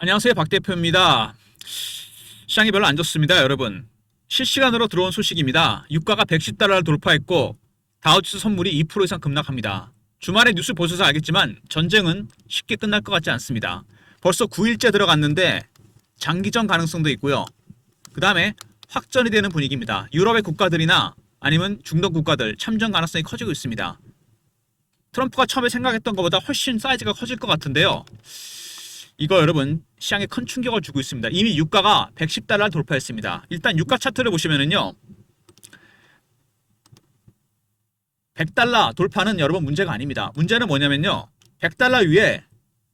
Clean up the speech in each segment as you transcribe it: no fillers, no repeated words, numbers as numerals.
안녕하세요, 박 대표입니다. 시장이 별로 안 좋습니다, 여러분. 실시간으로 들어온 소식입니다. 유가가 110달러를 돌파했고 다우지수 선물이 2% 이상 급락합니다. 주말에 뉴스 보셔서 알겠지만 전쟁은 쉽게 끝날 것 같지 않습니다. 벌써 9일째 들어갔는데 장기전 가능성도 있고요. 그 다음에 확전이 되는 분위기입니다. 유럽의 국가들이나 아니면 중동 국가들 참전 가능성이 커지고 있습니다. 트럼프가 처음에 생각했던 것보다 훨씬 사이즈가 커질 것 같은데요. 이거 여러분 시장에 큰 충격을 주고 있습니다. 이미 유가가 110달러를 돌파했습니다. 일단 유가 차트를 보시면은요. 100달러 돌파는 여러분 문제가 아닙니다. 문제는 뭐냐면요. 100달러 위에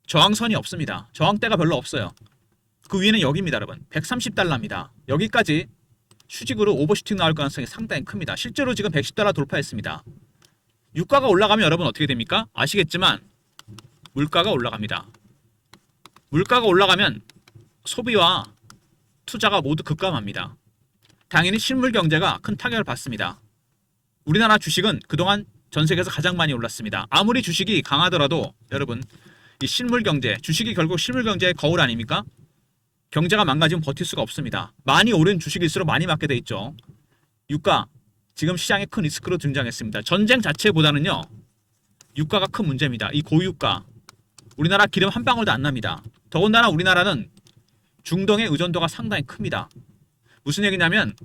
저항선이 없습니다. 저항대가 별로 없어요. 그 위에는 여기입니다, 여러분. 130달러입니다. 여기까지 수직으로 오버슈팅 나올 가능성이 상당히 큽니다. 실제로 지금 110달러 돌파했습니다. 유가가 올라가면 여러분 어떻게 됩니까? 아시겠지만 물가가 올라갑니다. 물가가 올라가면 소비와 투자가 모두 급감합니다. 당연히 실물 경제가 큰 타격을 받습니다. 우리나라 주식은 그동안 전 세계에서 가장 많이 올랐습니다. 아무리 주식이 강하더라도 여러분 이 실물 경제, 주식이 결국 실물 경제의 거울 아닙니까? 경제가 망가지면 버틸 수가 없습니다. 많이 오른 주식일수록 많이 맞게 돼 있죠. 유가 지금 시장에 큰 리스크로 등장했습니다. 전쟁 자체보다는요. 유가가 큰 문제입니다. 이 고유가 우리나라 기름 한 방울도 안 납니다. 더군다나 우리나라는 중동의 의존도가 상당히 큽니다. 무슨 얘기냐면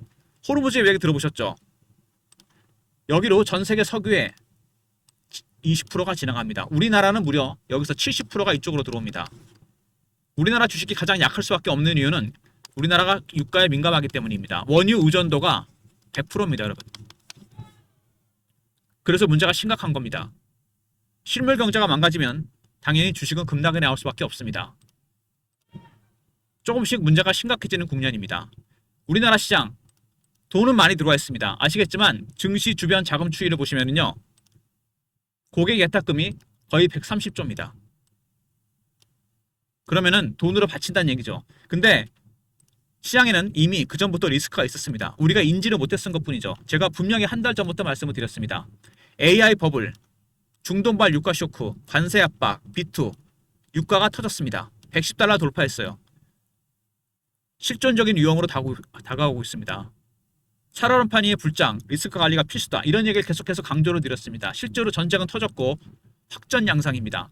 호르무즈 얘기 들어보셨죠? 여기로 전 세계 석유의 20%가 지나갑니다. 우리나라는 무려 여기서 70%가 이쪽으로 들어옵니다. 우리나라 주식이 가장 약할 수밖에 없는 이유는 우리나라가 유가에 민감하기 때문입니다. 원유 의존도가 100%입니다, 여러분. 그래서 문제가 심각한 겁니다. 실물 경제가 망가지면 당연히 주식은 급락이 나올 수밖에 없습니다. 조금씩 문제가 심각해지는 국면입니다. 우리나라 시장 돈은 많이 들어와 있습니다. 아시겠지만 증시 주변 자금 추이를 보시면요. 고객 예탁금이 거의 130조입니다. 그러면은 돈으로 바친다는 얘기죠. 근데 시장에는 이미 그 전부터 리스크가 있었습니다. 우리가 인지를 못했던 것뿐이죠. 제가 분명히 한 달 전부터 말씀을 드렸습니다. AI 버블, 중동발 유가 쇼크, 관세 압박, 비투, 유가가 터졌습니다. 110달러 돌파했어요. 실존적인 위험으로 다가오고 있습니다. 살얼음판위의 불장, 리스크 관리가 필수다. 이런 얘기를 계속해서 강조를 드렸습니다. 실제로 전쟁은 터졌고 확전 양상입니다.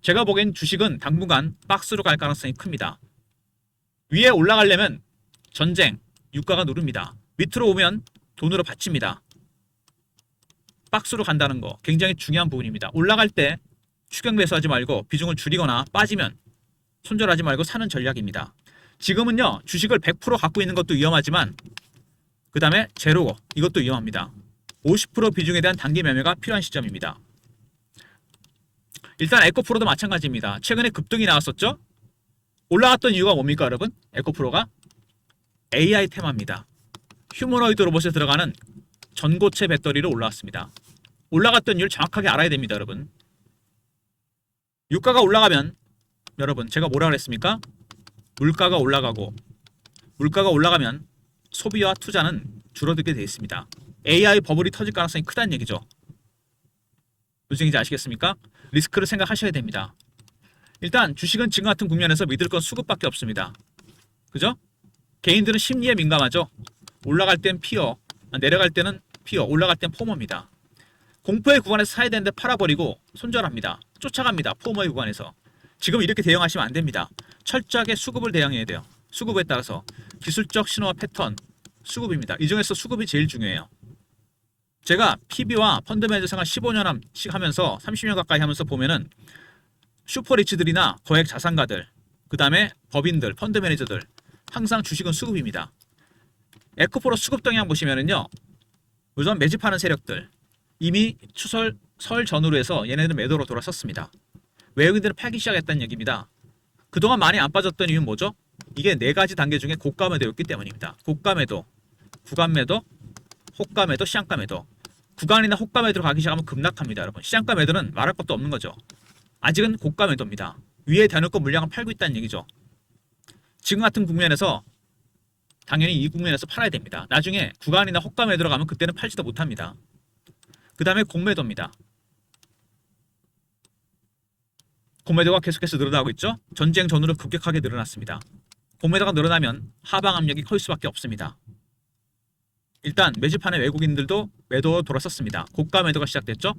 제가 보기엔 주식은 당분간 박스로 갈 가능성이 큽니다. 위에 올라가려면 전쟁, 유가가 누릅니다. 밑으로 오면 돈으로 받칩니다. 박스로 간다는 거 굉장히 중요한 부분입니다. 올라갈 때 추격 매수하지 말고 비중을 줄이거나 빠지면 손절하지 말고 사는 전략입니다. 지금은요 주식을 100% 갖고 있는 것도 위험하지만 그 다음에 제로 이것도 위험합니다. 50% 비중에 대한 단기 매매가 필요한 시점입니다. 일단 에코프로도 마찬가지입니다. 최근에 급등이 나왔었죠? 올라갔던 이유가 뭡니까 여러분? 에코프로가 AI 테마입니다. 휴머노이드 로봇에 들어가는 전고체 배터리로 올라왔습니다. 올라갔던 이유를 정확하게 알아야 됩니다, 여러분. 유가가 올라가면 여러분 제가 뭐라 그랬습니까? 물가가 올라가고 물가가 올라가면 소비와 투자는 줄어들게 되어 있습니다. AI 버블이 터질 가능성이 크다는 얘기죠. 무슨 얘기인지 아시겠습니까? 리스크를 생각하셔야 됩니다. 일단 주식은 지금 같은 국면에서 믿을 건 수급밖에 없습니다. 그죠? 개인들은 심리에 민감하죠. 올라갈 땐 피어, 내려갈 때는 피어, 올라갈 땐 포머입니다. 공포의 구간에서 사야 되는데 팔아버리고 손절합니다. 쫓아갑니다. 포머의 구간에서. 지금 이렇게 대응하시면 안 됩니다. 철저하게 수급을 대응해야 돼요. 수급에 따라서 기술적 신호와 패턴, 수급입니다. 이 중에서 수급이 제일 중요해요. 제가 PB와 펀드 매니저 생활 15년씩 하면서 30년 가까이 하면서 보면은 슈퍼리치들이나 거액 자산가들, 그 다음에 법인들, 펀드 매니저들 항상 주식은 수급입니다. 에코프로 수급 동향 보시면은요. 우선 매집하는 세력들 이미 설 전후로 해서 얘네들은 매도로 돌아섰습니다. 외국인들은 팔기 시작했다는 얘기입니다. 그동안 많이 안 빠졌던 이유는 뭐죠? 이게 네 가지 단계 중에 고가 매도였기 때문입니다. 고가 매도, 구간 매도, 호가 매도, 시장가 매도. 구간이나 호가 매도로 가기 시작하면 급락합니다, 여러분. 시장가 매도는 말할 것도 없는 거죠. 아직은 고가 매도입니다. 위에 대놓고 물량을 팔고 있다는 얘기죠. 지금 같은 국면에서 당연히 이 국면에서 팔아야 됩니다. 나중에 구간이나 호가 매도로 가면 그때는 팔지도 못합니다. 그 다음에 공매도입니다. 공매도가 계속해서 늘어나고 있죠. 전쟁 전후로 급격하게 늘어났습니다. 공매도가 늘어나면 하방 압력이 커질 수밖에 없습니다. 일단 매집하는 외국인들도 매도 돌아섰습니다. 고가 매도가 시작됐죠.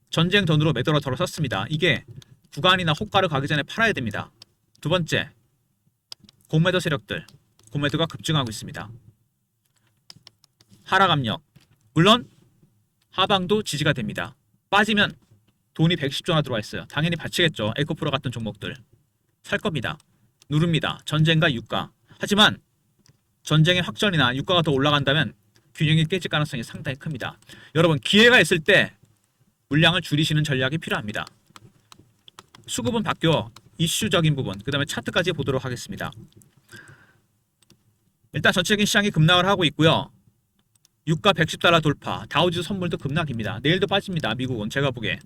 전쟁 전후로 매도가 돌아섰습니다. 이게 구간이나 호가를 가기 전에 팔아야 됩니다. 두 번째, 공매도 세력들, 공매도가 급증하고 있습니다. 하락 압력, 물론 하방도 지지가 됩니다. 빠지면 돈이 110조나 들어와 있어요. 당연히 받치겠죠. 에코프로 같은 종목들 살 겁니다. 누릅니다. 전쟁과 유가. 하지만 전쟁의 확전이나 유가가 더 올라간다면 균형이 깨질 가능성이 상당히 큽니다. 여러분, 기회가 있을 때 물량을 줄이시는 전략이 필요합니다. 수급은 바뀌어 이슈적인 부분, 그 다음에 차트까지 보도록 하겠습니다. 일단 전체적인 시장이 급락을 하고 있고요. 유가 110달러 돌파, 다우지수 선물도 급락입니다. 내일도 빠집니다. 미국은 제가 보기에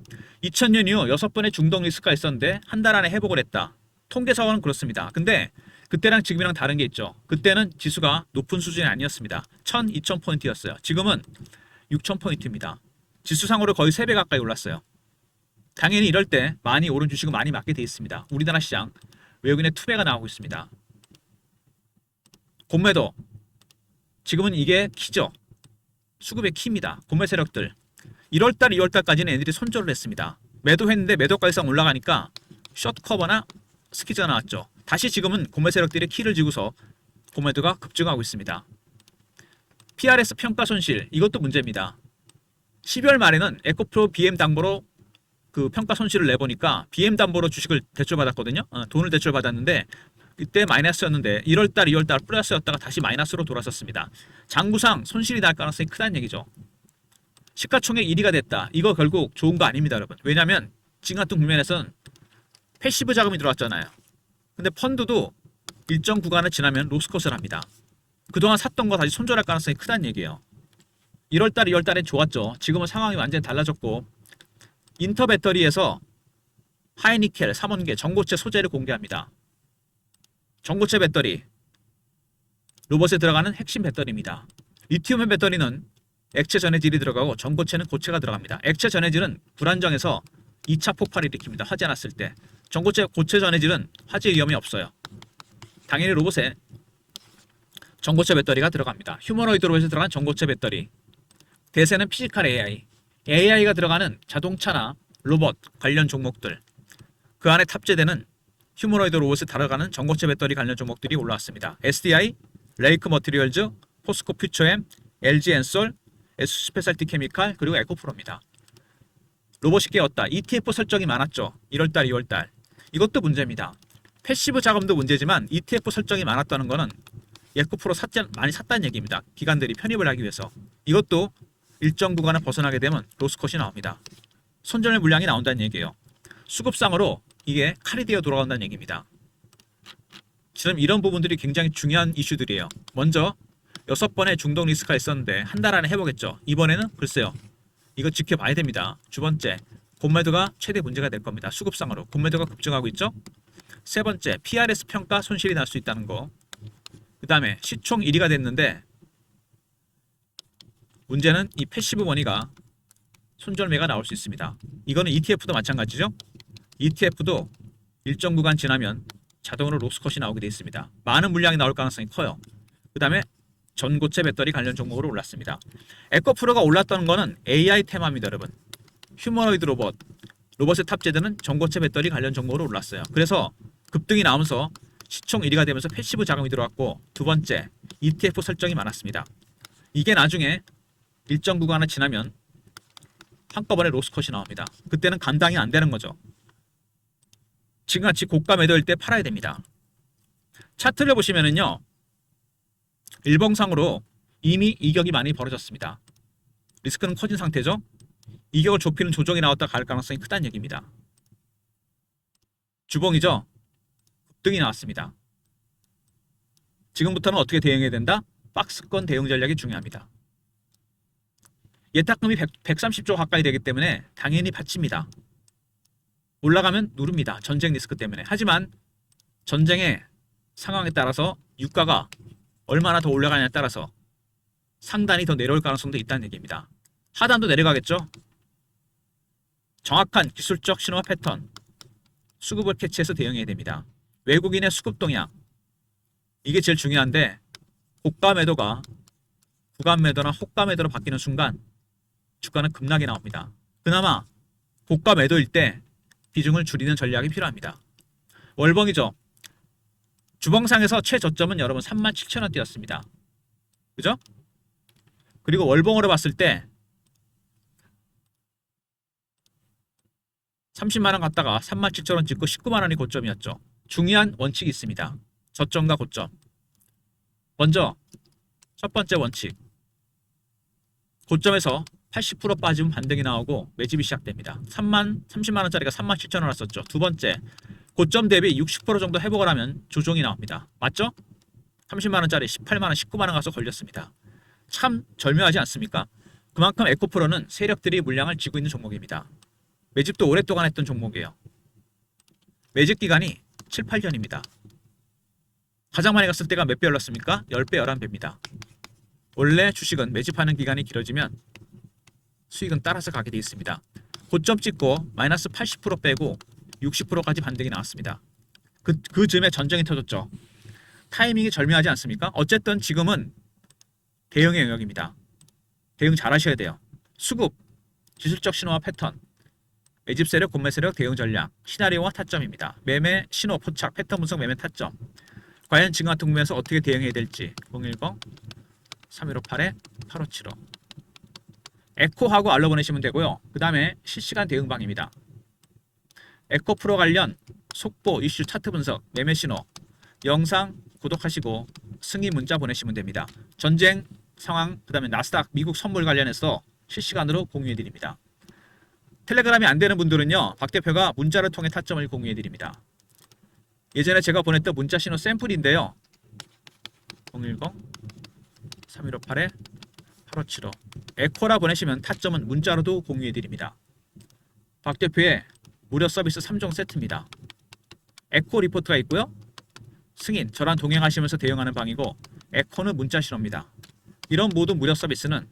2000년 이후 6번의 중동 리스크가 있었는데 한 달 안에 회복을 했다. 통계상으로는 그렇습니다. 근데 그때랑 지금이랑 다른 게 있죠. 그때는 지수가 높은 수준이 아니었습니다. 1000, 2000포인트였어요. 지금은 6000포인트입니다. 지수상으로 거의 3배 가까이 올랐어요. 당연히 이럴 때 많이 오른 주식은 많이 맞게 돼 있습니다. 우리나라 시장 외국인의 투매가 나오고 있습니다. 공매도, 지금은 이게 키죠. 수급의 키입니다. 공매 세력들 1월달 2월달까지는 애들이 손절을 했습니다. 매도했는데 매도가에서 올라가니까 숏 커버나 스키즈가 나왔죠. 다시 지금은 공매 세력들이 키를 쥐고서 공매도가 급증하고 있습니다. PRS 평가 손실, 이것도 문제입니다. 12월 말에는 에코프로 BM 담보로 그 평가 손실을 내보니까 BM 담보로 주식을 대출받았거든요. 돈을 대출받았는데 그때 마이너스였는데 1월달 2월달 플러스였다가 다시 마이너스로 돌아섰습니다. 장구상 손실이 날 가능성이 크다는 얘기죠. 시가총액 1위가 됐다. 이거 결국 좋은 거 아닙니다, 여러분. 왜냐하면 지금 같은 국면에서는 패시브 자금이 들어왔잖아요. 근데 펀드도 일정 구간을 지나면 로스컷을 합니다. 그동안 샀던 거 다시 손절할 가능성이 크다는 얘기예요. 1월달 2월달엔 좋았죠. 지금은 상황이 완전히 달라졌고 인터배터리에서 하이니켈, 삼원계, 전고체 소재를 공개합니다. 전고체 배터리, 로봇에 들어가는 핵심 배터리입니다. 리튬 배터리는 액체 전해질이 들어가고 전고체는 고체가 들어갑니다. 액체 전해질은 불안정해서 2차 폭발을 일으킵니다. 화재 났을 때. 전고체, 고체 전해질은 화재 위험이 없어요. 당연히 로봇에 전고체 배터리가 들어갑니다. 휴머노이드 로봇에 들어간 전고체 배터리. 대세는 피지컬 AI. AI가 들어가는 자동차나 로봇 관련 종목들. 그 안에 탑재되는 휴머노이드 로봇에 들어가는 전고체 배터리 관련 종목들이 올라왔습니다. SDI, 레이크 머티리얼즈, 포스코 퓨처엠, LG 엔솔, SC 스페셜티 케미칼, 그리고 에코프로입니다. 로봇이 깨었다. ETF 설정이 많았죠. 1월달, 2월달. 이것도 문제입니다. 패시브 자금도 문제지만 ETF 설정이 많았다는 거는 에코프로 많이 샀다는 얘기입니다. 기관들이 편입을 하기 위해서. 이것도 일정 구간을 벗어나게 되면 로스컷이 나옵니다. 손절 물량이 나온다는 얘기예요. 수급상으로 이게 칼이 되어 돌아간다는 얘기입니다. 지금 이런 부분들이 굉장히 중요한 이슈들이에요. 먼저 6번의 중동 리스크가 있었는데 한 달 안에 해보겠죠. 이번에는 글쎄요. 이거 지켜봐야 됩니다. 두 번째, 공매도가 최대 문제가 될 겁니다. 수급상으로. 공매도가 급증하고 있죠. 세 번째, PRS 평가 손실이 날 수 있다는 거. 그 다음에 시총 1위가 됐는데 문제는 이 패시브 머니가 손절매가 나올 수 있습니다. 이거는 ETF도 마찬가지죠. ETF도 일정 구간 지나면 자동으로 로스컷이 나오게 되어 있습니다. 많은 물량이 나올 가능성이 커요. 그 다음에 전고체 배터리 관련 종목으로 올랐습니다. 에코프로가 올랐던 거는 AI 테마입니다, 여러분. 휴머노이드 로봇, 로봇에 탑재되는 전고체 배터리 관련 종목으로 올랐어요. 그래서 급등이 나오면서 시총 1위가 되면서 패시브 자금이 들어왔고, 두 번째, ETF 설정이 많았습니다. 이게 나중에 일정 구간을 지나면 한꺼번에 로스컷이 나옵니다. 그때는 감당이 안 되는 거죠. 지금같이 고가 매도일 때 팔아야 됩니다. 차트를 보시면은요, 일봉상으로 이미 이격이 많이 벌어졌습니다. 리스크는 커진 상태죠. 이격을 좁히는 조정이 나왔다 갈 가능성이 크다는 얘기입니다. 주봉이죠. 급등이 나왔습니다. 지금부터는 어떻게 대응해야 된다? 박스권 대응 전략이 중요합니다. 예탁금이 130조 가까이 되기 때문에 당연히 받칩니다. 올라가면 누릅니다. 전쟁 리스크 때문에. 하지만 전쟁의 상황에 따라서 유가가 얼마나 더 올라가냐에 따라서 상단이 더 내려올 가능성도 있다는 얘기입니다. 하단도 내려가겠죠. 정확한 기술적 신호와 패턴, 수급을 캐치해서 대응해야 됩니다. 외국인의 수급 동향. 이게 제일 중요한데 고가 매도가 구간 매도나 호가 매도로 바뀌는 순간 주가는 급락이 나옵니다. 그나마 고가 매도일 때 비중을 줄이는 전략이 필요합니다. 월봉이죠. 주봉상에서 최저점은 여러분 37,000원대였습니다. 그죠? 그리고 월봉으로 봤을 때 30만원 갔다가 37,000원 찍고 19만원이 고점이었죠. 중요한 원칙이 있습니다. 저점과 고점. 먼저 첫 번째 원칙. 고점에서 80% 빠지면 반등이 나오고 매집이 시작됩니다. 30만원짜리가 37,000원 왔었죠. 두 번째, 고점 대비 60% 정도 회복을 하면 조정이 나옵니다. 맞죠? 30만원짜리 18만원, 19만원 가서 걸렸습니다. 참 절묘하지 않습니까? 그만큼 에코프로는 세력들이 물량을 쥐고 있는 종목입니다. 매집도 오랫동안 했던 종목이에요. 매집 기간이 7, 8년입니다. 가장 많이 갔을 때가 몇 배 올랐습니까? 10배, 11배입니다. 원래 주식은 매집하는 기간이 길어지면 수익은 따라서 가게 되어 있습니다. 고점 찍고 마이너스 80% 빼고 60%까지 반등이 나왔습니다. 그 즈음에 전쟁이 터졌죠. 타이밍이 절묘하지 않습니까? 어쨌든 지금은 대응의 영역입니다. 대응 잘 하셔야 돼요. 수급, 기술적 신호와 패턴, 매집 세력, 공매 세력, 대응 전략, 시나리오와 타점입니다. 매매, 신호, 포착, 패턴 분석, 매매 타점. 과연 지금 같은 국면에서 어떻게 대응해야 될지 010-3158-8575 에코하고 알로 보내시면 되고요. 그 다음에 실시간 대응방입니다. 에코프로 관련 속보, 이슈, 차트 분석, 매매 신호, 영상 구독하시고 승인 문자 보내시면 됩니다. 전쟁 상황, 그 다음에 나스닥, 미국 선물 관련해서 실시간으로 공유해드립니다. 텔레그램이 안 되는 분들은요, 박 대표가 문자를 통해 타점을 공유해드립니다. 예전에 제가 보냈던 문자 신호 샘플인데요. 010-3158-8575 에코라 보내시면 타점은 문자로도 공유해드립니다. 박 대표의 무료 서비스 3종 세트입니다. 에코 리포트가 있고요. 승인, 저랑 동행하시면서 대응하는 방이고 에코는 문자 신호입니다. 이런 모든 무료 서비스는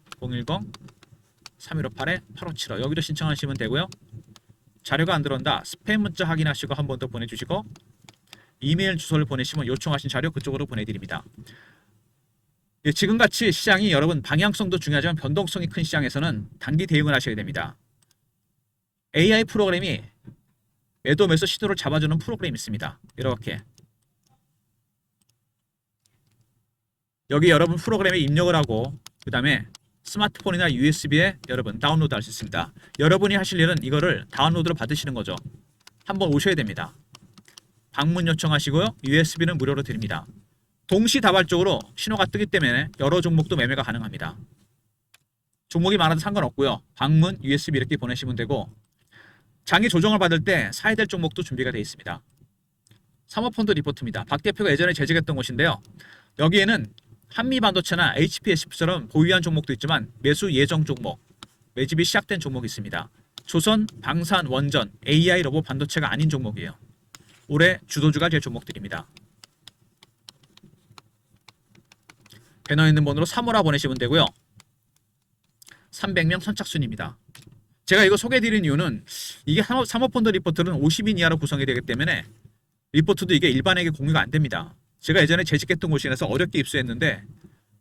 010-3158-8575 여기로 신청하시면 되고요. 자료가 안 들어온다. 스팸 문자 확인하시고 한 번 더 보내주시고 이메일 주소를 보내시면 요청하신 자료 그쪽으로 보내드립니다. 예, 지금같이 시장이 여러분 방향성도 중요하지만 변동성이 큰 시장에서는 단기 대응을 하셔야 됩니다. AI 프로그램이 매도 매수 시도를 잡아주는 프로그램이 있습니다. 이렇게 여기 여러분 프로그램에 입력을 하고 그 다음에 스마트폰이나 USB에 여러분 다운로드 할 수 있습니다. 여러분이 하실 일은 이거를 다운로드로 받으시는 거죠. 한번 오셔야 됩니다. 방문 요청하시고요. USB는 무료로 드립니다. 동시다발적으로 신호가 뜨기 때문에 여러 종목도 매매가 가능합니다. 종목이 많아도 상관없고요. 방문, USB 이렇게 보내시면 되고 장기 조정을 받을 때 사야 될 종목도 준비가 되어 있습니다. 사모펀드 리포트입니다. 박 대표가 예전에 제작했던 곳인데요. 여기에는 한미반도체나 HPS처럼 보유한 종목도 있지만 매수 예정 종목, 매집이 시작된 종목이 있습니다. 조선, 방산, 원전, AI, 로봇, 반도체가 아닌 종목이에요. 올해 주도주가 될 종목들입니다. 배너 있는 번호로 3호라 보내시면 되고요. 300명 선착순입니다. 제가 이거 소개해드린 이유는 이게 사모펀드 리포트는 50인 이하로 구성이 되기 때문에 리포트도 이게 일반에게 공유가 안 됩니다. 제가 예전에 재직했던 곳이라서 어렵게 입수했는데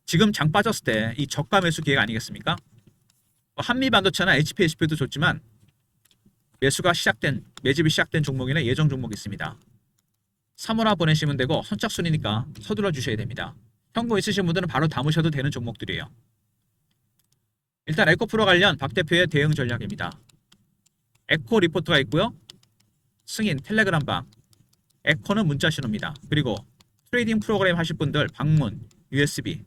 지금 장 빠졌을 때 이 저가 매수 기회가 아니겠습니까? 한미반도체나 HPSP도 좋지만 매집이 시작된 종목이나 예정 종목이 있습니다. 3호라 보내시면 되고 선착순이니까 서둘러 주셔야 됩니다. 현금 있으신 분들은 바로 담으셔도 되는 종목들이에요. 일단 에코프로 관련 박 대표의 대응 전략입니다. 에코 리포트가 있고요. 승인 텔레그램방, 에코는 문자 신호입니다. 그리고 트레이딩 프로그램 하실 분들 방문, USB,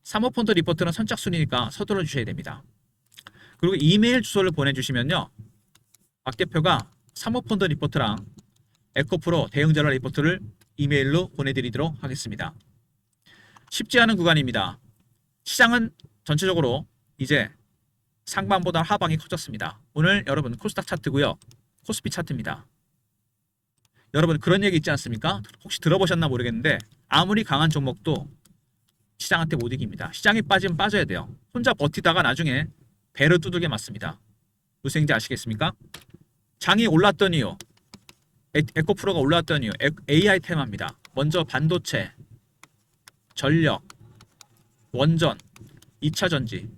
사모펀드 리포트는 선착순이니까 서둘러 주셔야 됩니다. 그리고 이메일 주소를 보내주시면요. 박 대표가 사모펀드 리포트랑 에코프로 대응 전략 리포트를 이메일로 보내드리도록 하겠습니다. 쉽지 않은 구간입니다. 시장은 전체적으로 이제 상방보다 하방이 커졌습니다. 오늘 여러분 코스닥 차트고요. 코스피 차트입니다. 여러분 그런 얘기 있지 않습니까? 혹시 들어보셨나 모르겠는데 아무리 강한 종목도 시장한테 못 이깁니다. 시장이 빠지면 빠져야 돼요. 혼자 버티다가 나중에 배를 두들겨 맞습니다. 무슨 얘기인지 아시겠습니까? 장이 올랐던 이유 에코프로가 올라왔던 이유 AI 테마입니다. 먼저 반도체, 전력, 원전, 2차 전지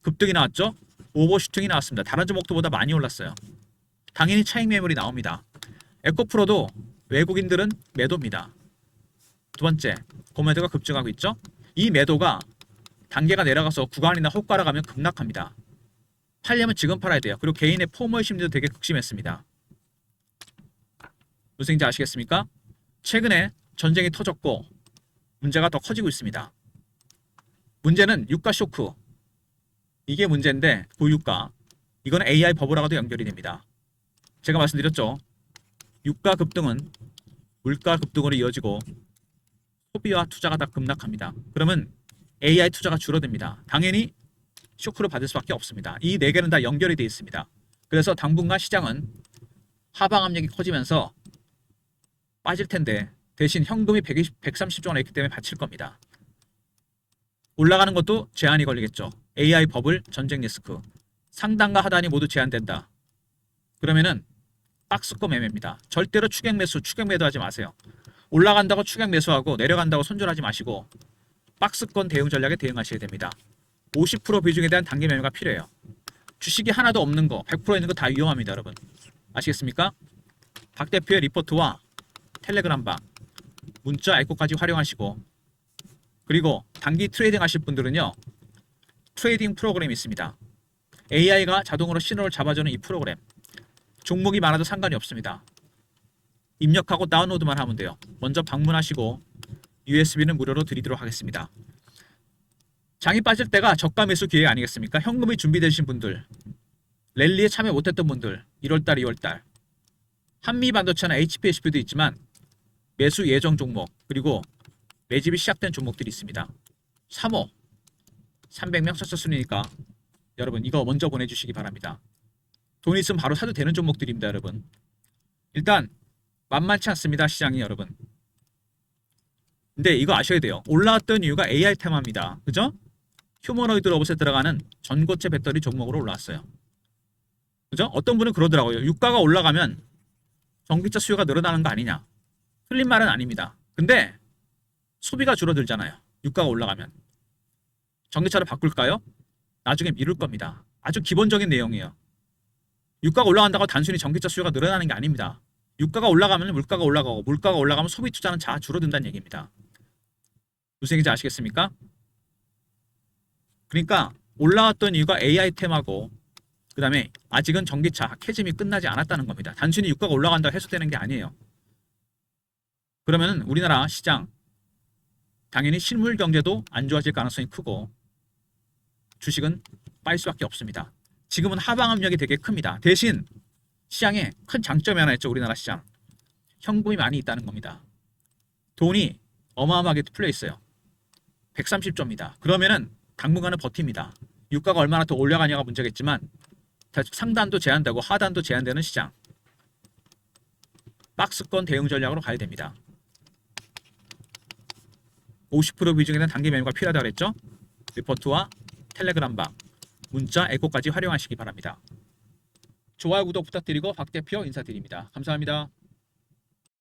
급등이 나왔죠. 오버슈팅이 나왔습니다. 다른 종목들보다 많이 올랐어요. 당연히 차익 매물이 나옵니다. 에코프로도 외국인들은 매도입니다. 두 번째, 고매도가 급증하고 있죠. 이 매도가 단계가 내려가서 구간이나 호가로 가면 급락합니다. 팔려면 지금 팔아야 돼요. 그리고 개인의 포멀 심리도 되게 극심했습니다. 무슨 얘기인지 아시겠습니까? 최근에 전쟁이 터졌고 문제가 더 커지고 있습니다. 문제는 유가 쇼크. 이게 문제인데 고유가. 이건 AI 버블하고도 연결이 됩니다. 제가 말씀드렸죠. 유가 급등은 물가 급등으로 이어지고 소비와 투자가 다 급락합니다. 그러면 AI 투자가 줄어듭니다. 당연히 쇼크를 받을 수밖에 없습니다. 이 네 개는 다 연결이 되어 있습니다. 그래서 당분간 시장은 하방 압력이 커지면서 빠질 텐데 대신 현금이 130조 원 있기 때문에 받칠 겁니다. 올라가는 것도 제한이 걸리겠죠. AI 버블, 전쟁 리스크, 상단과 하단이 모두 제한된다. 그러면은 박스권 매매입니다. 절대로 추격 매수, 추격 매도하지 마세요. 올라간다고 추격 매수하고 내려간다고 손절하지 마시고 박스권 대응 전략에 대응하셔야 됩니다. 50% 비중에 대한 단기 매매가 필요해요. 주식이 하나도 없는 거, 100% 있는 거 다 위험합니다, 여러분. 아시겠습니까? 박 대표의 리포트와 텔레그램방, 문자, 에코까지 활용하시고, 그리고 단기 트레이딩 하실 분들은요, 트레이딩 프로그램이 있습니다. AI가 자동으로 신호를 잡아주는 이 프로그램. 종목이 많아도 상관이 없습니다. 입력하고 다운로드만 하면 돼요. 먼저 방문하시고 USB는 무료로 드리도록 하겠습니다. 장이 빠질 때가 저가 매수 기회 아니겠습니까? 현금이 준비되신 분들, 랠리에 참여 못했던 분들, 1월달, 2월달 한미반도체나 HPSP도 있지만 매수 예정 종목, 그리고 매집이 시작된 종목들이 있습니다. 3호 300명 첫차순위니까 여러분 이거 먼저 보내주시기 바랍니다. 돈 있으면 바로 사도 되는 종목들입니다. 여러분 일단 만만치 않습니다. 시장이 여러분. 근데 이거 아셔야 돼요. 올라왔던 이유가 AI 테마입니다. 그죠? 휴머노이드 로봇에 들어가는 전고체 배터리 종목으로 올라왔어요. 그죠? 어떤 분은 그러더라고요. 유가가 올라가면 전기차 수요가 늘어나는 거 아니냐. 틀린 말은 아닙니다. 근데 소비가 줄어들잖아요. 유가가 올라가면. 전기차를 바꿀까요? 나중에 미룰 겁니다. 아주 기본적인 내용이에요. 유가가 올라간다고 단순히 전기차 수요가 늘어나는 게 아닙니다. 유가가 올라가면 물가가 올라가고 물가가 올라가면 소비 투자는 자 줄어든다는 얘기입니다. 무슨 얘기인지 아시겠습니까? 그러니까 올라왔던 이유가 AI 테마고 그 다음에 아직은 전기차 캐즘이 끝나지 않았다는 겁니다. 단순히 유가가 올라간다고 해소되는 게 아니에요. 그러면 우리나라 시장 당연히 실물 경제도 안 좋아질 가능성이 크고 주식은 빠질 수밖에 없습니다. 지금은 하방 압력이 되게 큽니다. 대신 시장에 큰 장점이 하나 있죠. 우리나라 시장. 현금이 많이 있다는 겁니다. 돈이 어마어마하게 풀려 있어요. 130조입니다. 그러면은 당분간은 버팁니다. 유가가 얼마나 더 올라가냐가 문제겠지만 상단도 제한되고 하단도 제한되는 시장. 박스권 대응 전략으로 가야 됩니다. 50% 비중에 대한 단기 매매가 필요하다고 그랬죠? 리포트와 텔레그램방, 문자, 에코까지 활용하시기 바랍니다. 좋아요, 구독 부탁드리고 박 대표 인사드립니다. 감사합니다.